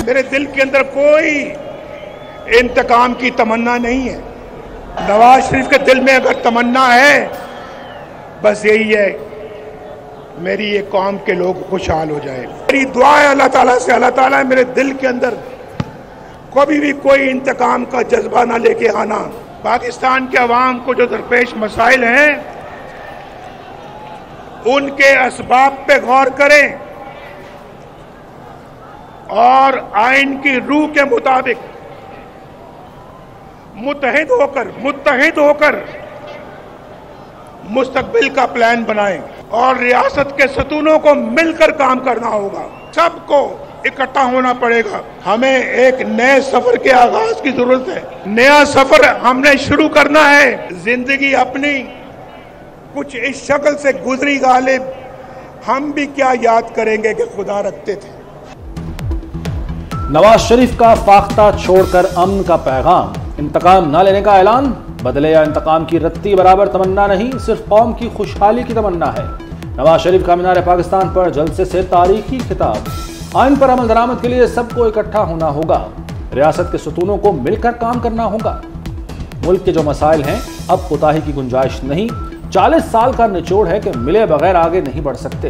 मेरे दिल के अंदर कोई इंतकाम की तमन्ना नहीं है। नवाज शरीफ के दिल में अगर तमन्ना है, बस यही है, मेरी ये कौम के लोग खुशहाल हो जाए। मेरी दुआ है अल्लाह ताला से, अल्लाह ताला मेरे दिल के अंदर कभी भी कोई इंतकाम का जज्बा ना लेके आना। पाकिस्तान के अवाम को जो दरपेश मसाइल हैं, उनके असबाब पे गौर करें और आइन की रूह के मुताबिक मुत्तहिद होकर मुस्तकबिल का प्लान बनाएं और रियासत के सतूनों को मिलकर काम करना होगा। सबको इकट्ठा होना पड़ेगा। हमें एक नए सफर के आगाज की जरूरत है। नया सफर हमने शुरू करना है। जिंदगी अपनी कुछ इस शक्ल से गुजरी गालिब, हम भी क्या याद करेंगे कि खुदा रखते थे। नवाज शरीफ का फाख्ता छोड़कर अमन का पैगाम, इंतकाम न लेने का ऐलान। बदले या इंतकाम की रत्ती बराबर तमन्ना नहीं, सिर्फ कौम की खुशहाली की तमन्ना है। नवाज शरीफ का मीनार पाकिस्तान पर जलसे से तारीखी खिताब। आइन पर अमल दरामद के लिए सबको इकट्ठा होना होगा। रियासत के सतूनों को मिलकर काम करना होगा। मुल्क के जो मसाइल हैं, अब कोताही की गुंजाइश नहीं। 40 साल का निचोड़ है कि मिले बगैर आगे नहीं बढ़ सकते।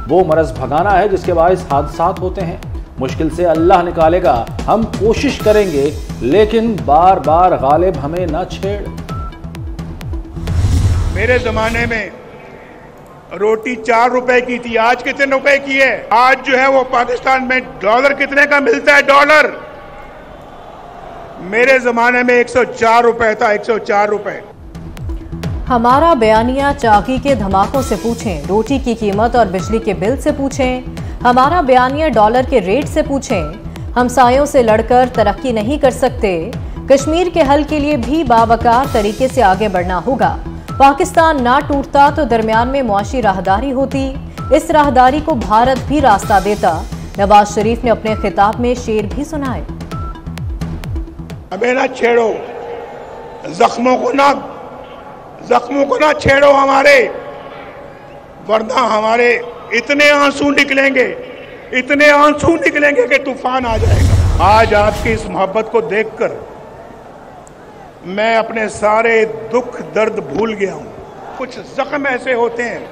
वो मरज भगाना है जिसके बाइस हादसात होते हैं। मुश्किल से अल्लाह निकालेगा, हम कोशिश करेंगे, लेकिन बार बार गालिब हमें न छेड़। मेरे जमाने में रोटी 4 रुपए की थी, आज कितने रुपए की है? आज जो है वो पाकिस्तान में डॉलर कितने का मिलता है? डॉलर मेरे जमाने में 104 रुपए था, 104 रुपए। हमारा बयानिया चाकी के धमाकों से पूछें, रोटी की कीमत और बिजली के बिल से पूछें। हमारा बयानिया डॉलर के रेट से पूछें। हमसायों से लड़कर तरक्की नहीं कर सकते। कश्मीर के हल के लिए भी बावकार तरीके से आगे बढ़ना होगा। पाकिस्तान ना टूटता तो दरमियान में मुआशी राहदारी होती। इस राहदारी को भारत भी रास्ता देता। नवाज शरीफ ने अपने खिताब में शेर भी सुनाए। हमें ना छेड़ो, जख्मों को ना छेड़ो हमारे, वरना हमारे इतने आंसू निकलेंगे कि तूफान आ जाएगा। आज आपकी इस मोहब्बत को देखकर मैं अपने सारे दुख दर्द भूल गया हूं। कुछ जख्म ऐसे होते हैं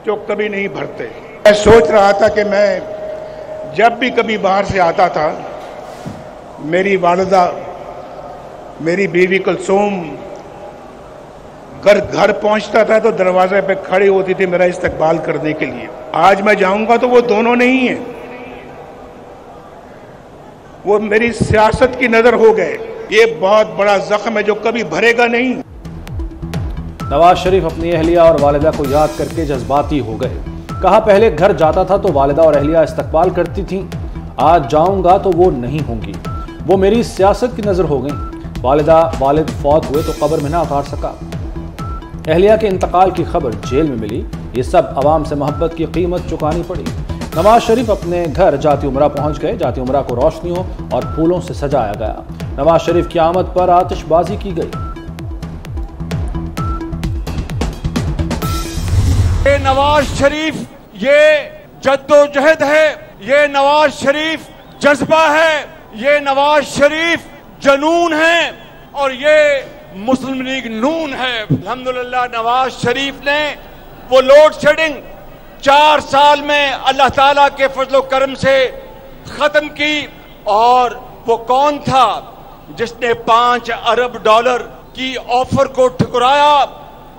जो कभी नहीं भरते। मैं सोच रहा था कि मैं जब भी कभी बाहर से आता था, मेरी वालिदा, मेरी बीवी कुलसूम घर पहुंचता था तो दरवाजे पे खड़ी होती थी मेरा इस्तकबाल करने के लिए। आज मैं जाऊंगा तो वो दोनों नहीं है, वो मेरी सियासत की नजर हो गए। ये बहुत बड़ा जख्म है जो कभी भरेगा नहीं। नवाज शरीफ अपनी अहलिया और वालिदा को याद करके जज्बाती हो गए। कहा, पहले घर जाता था तो वालिदा और अहलिया इस्तकबाल करती थी, आज जाऊंगा तो वो नहीं होंगी। वो मेरी सियासत की नजर हो गई। वालिद फौत हुए तो कब्र में ना उतार सका। अहलिया के इंतकाल की खबर जेल में मिली। ये सब अवाम से मोहब्बत की कीमत चुकानी पड़ी। नवाज शरीफ अपने घर जाती उमरा पहुंच गए। जाती उमरा को रोशनियों और फूलों से सजाया गया। नवाज शरीफ की आमद पर आतिशबाजी की गई। ये नवाज शरीफ, ये जद्दोजहद है, ये नवाज शरीफ जज्बा है, ये नवाज शरीफ जुनून है और ये मुस्लिम लीग नून है। अल्हम्दुलिल्लाह नवाज शरीफ ने वो लोड शेडिंग 4 साल में अल्लाह ताला के फजलो करम से खत्म की। और वो कौन था जिसने 5 अरब डॉलर की ऑफर को ठुकराया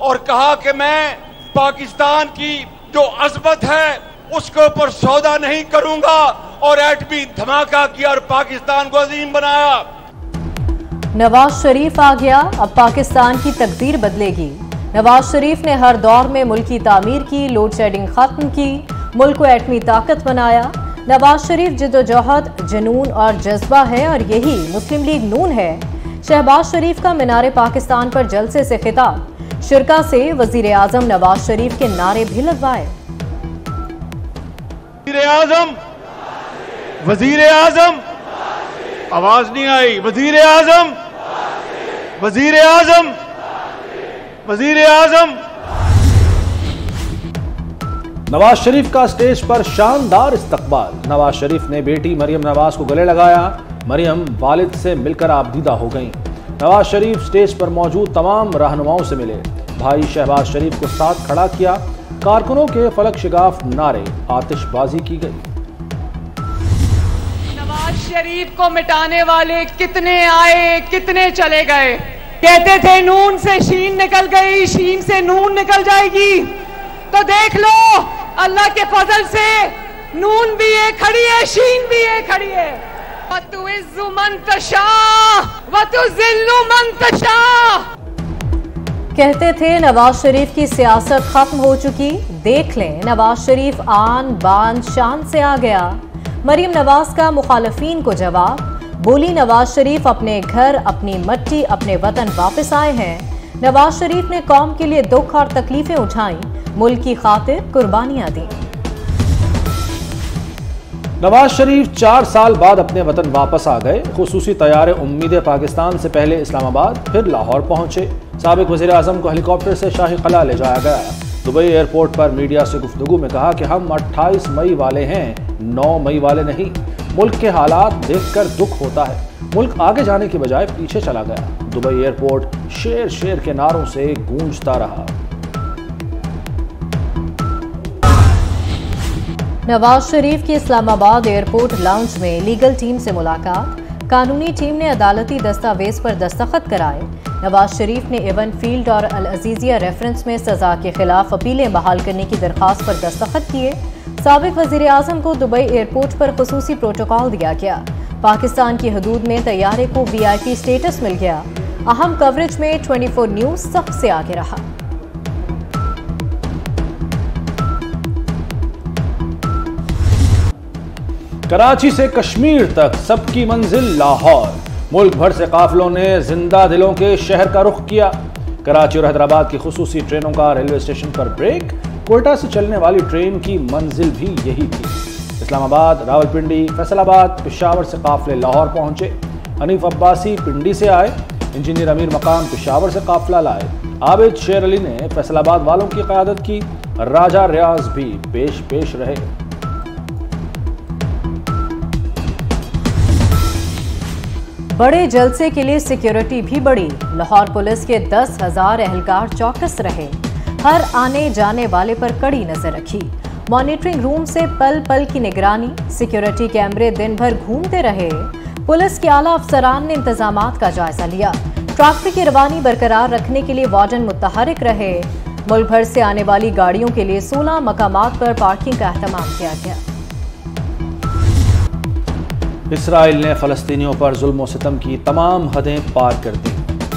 और कहा कि मैं पाकिस्तान की जो अजमत है उसके ऊपर सौदा नहीं करूंगा, और एटमी धमाका किया और पाकिस्तान को अजीम बनाया। नवाज शरीफ आ गया, अब पाकिस्तान की तकदीर बदलेगी। नवाज शरीफ ने हर दौर में मुल्क की तामीर की, लोड शेडिंग खत्म की, मुल्क को एटमी ताकत बनाया। नवाज शरीफ जिद्दोजहद, जुनून और जज्बा है और यही मुस्लिम लीग नून है। शहबाज शरीफ का मीनारे पाकिस्तान पर जलसे से खिताब। शिरका से वजीर आजम नवाज शरीफ के नारे भी लगवाए। वजीर आजम, आवाज नहीं आई। वजीर आजम, वजीर आजम। नवाज शरीफ का स्टेज पर शानदार इस्तकबाल। नवाज शरीफ ने बेटी मरियम नवाज को गले लगाया। मरियम वालिद से मिलकर आबदीदा हो गईं। नवाज शरीफ स्टेज पर मौजूद तमाम रहनुमाओं से मिले। भाई शहबाज शरीफ को साथ खड़ा किया। कारकुनों के फलक शिगाफ नारे, आतिशबाजी की गई। नवाज शरीफ को मिटाने वाले कितने आए, कितने चले गए। कहते थे नून से शीन निकल गई, शीन से नून निकल जाएगी। तो देख लो, अल्लाह के फजल से नून भी एक खड़ी है, शीन भी एक खड़ी है। वतुइज़्ज़ु मन तशा वतुज़िल्लु मन तशा। कहते थे नवाज शरीफ की सियासत खत्म हो चुकी। देख लें, नवाज शरीफ आन बान शान से आ गया। मरियम नवाज का मुखालफीन को जवाब। बोली नवाज शरीफ अपने घर, अपनी मट्टी, अपने वतन वापस आए हैं। नवाज शरीफ ने कौम के लिए दुख और तकलीफें उठाई, मुल्क की खातिर कुर्बानियां दी। नवाज शरीफ 4 साल बाद अपने वतन वापस आ गए। खुसूसी तैयारे उम्मीद पाकिस्तान से पहले इस्लामाबाद, फिर लाहौर पहुंचे। साबिक वज़ीर आज़म को हेलीकॉप्टर से शाही कला ले जाया गया। दुबई एयरपोर्ट पर मीडिया से गुफ्तगू में कहा कि हम 28 मई वाले हैं, 9 मई वाले नहीं। मुल्क के हालात देखकर दुख होता है। मुल्क आगे जाने की बजाय पीछे चला गया। दुबई एयरपोर्ट शेर शेर के नारों से गूंजता रहा। नवाज शरीफ की इस्लामाबाद एयरपोर्ट लाउंज में लीगल टीम से मुलाकात। कानूनी टीम ने अदालती दस्तावेज पर दस्तखत कराए। नवाज शरीफ ने एवन फील्ड और अल अजीजिया रेफरेंस में सजा के खिलाफ अपीलें बहाल करने की दरख्वास्त पर दस्तखत किए। साबिक वजीर आजम को दुबई एयरपोर्ट पर खुसूसी प्रोटोकॉल दिया गया। पाकिस्तान की हदूद में तैयारे को VIP स्टेटस मिल गया। अहम कवरेज में 24 न्यूज सबसे आगे रहा। कराची से कश्मीर तक सबकी मंजिल लाहौर। मुल्क भर से काफिलों ने जिंदा दिलों के शहर का रुख किया। कराची और हैदराबाद की खुसूसी ट्रेनों का रेलवे स्टेशन पर ब्रेक। कोयटा से चलने वाली ट्रेन की मंजिल भी यही थी। इस्लामाबाद, रावलपिंडी, फैसलाबाद, पेशावर से काफिले लाहौर पहुंचे। हनीफ अब्बासी पिंडी से आए। इंजीनियर अमीर मकाम पेशावर से काफिला लाए। आबिद शेर अली ने फैसलाबाद वालों की क़यादत की। राजा रियाज भी पेश रहे। बड़े जलसे के लिए सिक्योरिटी भी बढ़ी। लाहौर पुलिस के 10,000 एहलकार चौकस रहे। हर आने जाने वाले पर कड़ी नजर रखी। मॉनिटरिंग रूम से पल पल की निगरानी। सिक्योरिटी कैमरे दिन भर घूमते रहे। पुलिस के आला अफसरान ने इंतजामात का जायजा लिया। ट्रैफिक की रवानी बरकरार रखने के लिए वार्डन मुतहरिक रहे। मुल्क भर से आने वाली गाड़ियों के लिए 16 मकामात पर पार्किंग का एहतमाम किया गया। इसराइल ने फ़लस्तीनियों पर जुल्म सितम की तमाम हदें पार कर दी।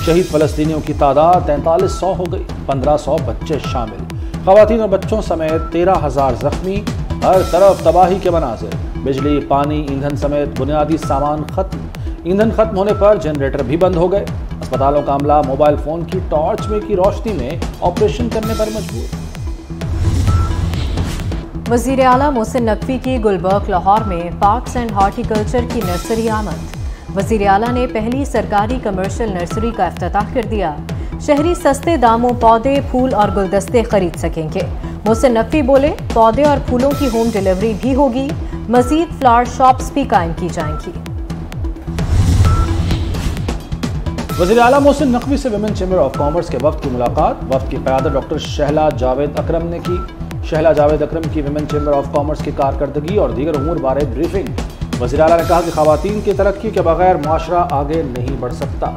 शहीद फ़लस्तीनियों की तादाद 4300 हो गई। 1500 बच्चे शामिल। ख़वातीन और बच्चों समेत 13,000 जख्मी। हर तरफ तबाही के मनाजिर। बिजली, पानी, ईंधन समेत बुनियादी सामान खत्म। ईंधन खत्म होने पर जनरेटर भी बंद हो गए। अस्पतालों का अमला मोबाइल फ़ोन की टॉर्च में की रोशनी में ऑपरेशन करने पर मजबूर। वज़ीर आला मोहसिन नकवी की गुलबर्ग लाहौर में पार्क्स एंड हॉर्टिकल्चर की नर्सरी आमद। वज़ीर आला ने पहली सरकारी कमर्शियल नर्सरी का इफ्तिताह कर दिया। शहरी सस्ते दामों पौधे, फूल और गुलदस्ते खरीद सकेंगे। मोहसिन नकवी बोले, पौधे और फूलों की होम डिलीवरी भी होगी। मजीद फ्लावर शॉप्स भी कायम की जाएंगी। वज़ीर आला मोहसिन नकवी से विमेन चैम्बर ऑफ कॉमर्स के वक्त की मुलाकात। वक्त की क़यादत डॉक्टर शहला जावेद अकरम ने की। शहला जावेद अकरम की विमेन चैम्बर ऑफ कॉमर्स की कारकर्दगी और दीगर उमूर बारे ब्रीफिंग। वज़ीर आला ने कहा कि ख़वातीन की तरक्की के बगैर माशरा आगे नहीं बढ़ सकता।